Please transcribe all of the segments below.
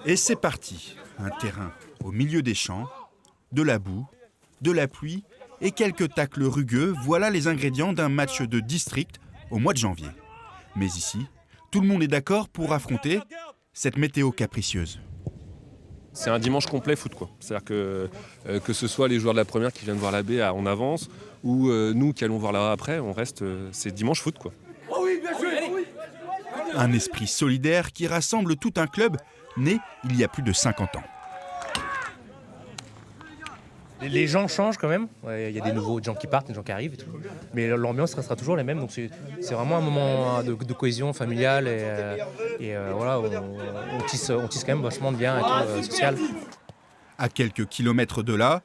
Et c'est parti, un terrain au milieu des champs, de la boue, de la pluie et quelques tacles rugueux, voilà les ingrédients d'un match de district au mois de janvier. Mais ici, tout le monde est d'accord pour affronter cette météo capricieuse. C'est un dimanche complet foot, quoi. C'est-à-dire que ce soit les joueurs de la première qui viennent voir la B en avance ou nous qui allons voir la A après, on reste, c'est dimanche foot, quoi. Un esprit solidaire qui rassemble tout un club né il y a plus de 50 ans. Les gens changent quand même, il y a des nouveaux gens qui partent, des gens qui arrivent et tout. Mais l'ambiance restera toujours la même, donc c'est vraiment un moment de cohésion familiale et voilà, on tisse quand même vachement de liens et tout, social. À quelques kilomètres de là,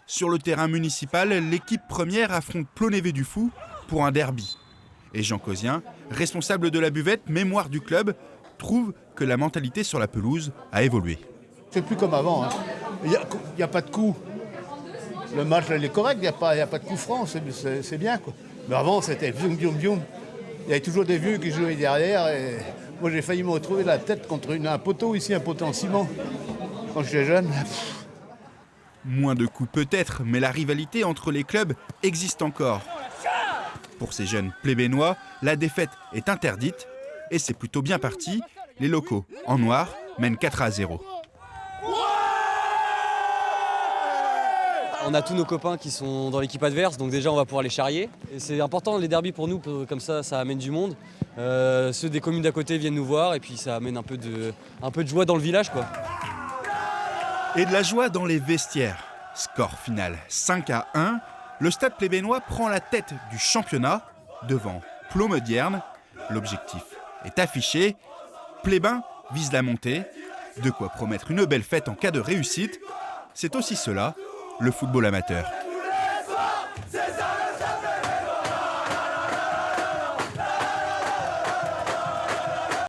sur le terrain municipal, l'équipe première affronte Plonévé-du-Fou pour un derby. Et Jean Cosien, responsable de la buvette Mémoire du club, trouve que la mentalité sur la pelouse a évolué. C'est plus comme avant, hein. Il n'y a pas de coup. Le match là, il est correct, il n'y a pas de coup franc, c'est bien, quoi. Mais avant, c'était bioum, bioum, bioum. Il y avait toujours des vieux qui jouaient derrière. Et moi, j'ai failli me retrouver la tête contre un poteau ici, un poteau en ciment, quand j'étais jeune. Moins de coups peut-être, mais la rivalité entre les clubs existe encore. Pour ces jeunes plébénois, la défaite est interdite et c'est plutôt bien parti. Les locaux, en noir, mènent 4-0. On a tous nos copains qui sont dans l'équipe adverse, donc déjà on va pouvoir les charrier. Et c'est important les derbys pour nous, comme ça amène du monde. Ceux des communes d'à côté viennent nous voir et puis ça amène un peu de joie dans le village, quoi. Et de la joie dans les vestiaires. Score final 5-1. Le stade plébénois prend la tête du championnat devant Ploemodierne. L'objectif est affiché. Plébin vise la montée. De quoi promettre une belle fête en cas de réussite. C'est aussi cela, le football amateur.